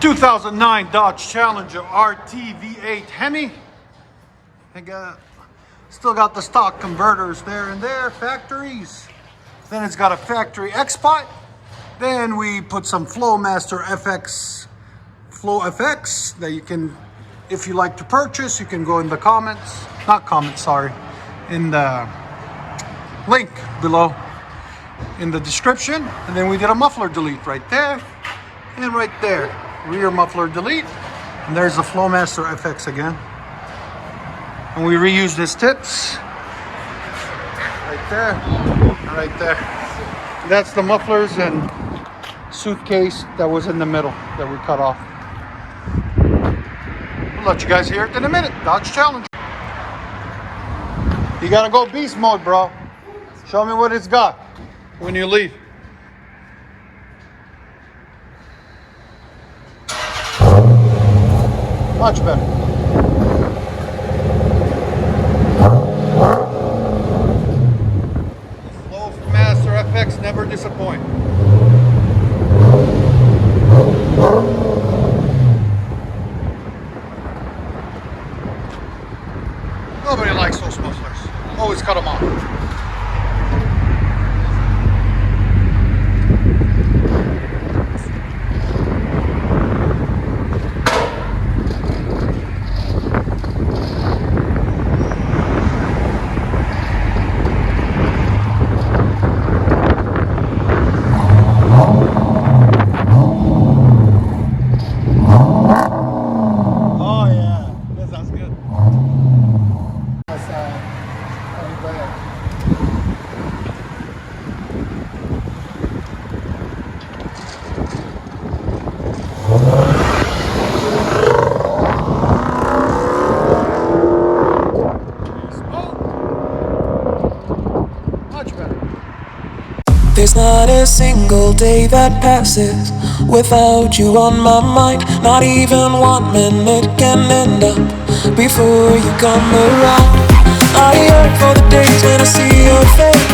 2009 Dodge Challenger RT V8 Hemi. Still got the stock converters there and there, factories. Then it's got a factory X-Pot. Then we put some FLOWMASTER Flow FX that you can, if you like to purchase, you can go in the comments, not comments, sorry, in the link below in the description. And then we did a muffler delete right there and right there, rear muffler delete. And there's the FLOWMASTER FX again. And we reused his tips right there, right there. That's the mufflers and suitcase that was in the middle that we cut off. We'll let you guys hear it in a minute. Dodge Challenger. You gotta go beast mode, bro. Show me what it's got when you leave. Much better. FLOWMASTER FX never disappoint. Nobody likes those mufflers. Always cut them off. There's not a single day that passes without you on my mind. Not even 1 minute can end up before you come around. I yearn for the days when I see your face,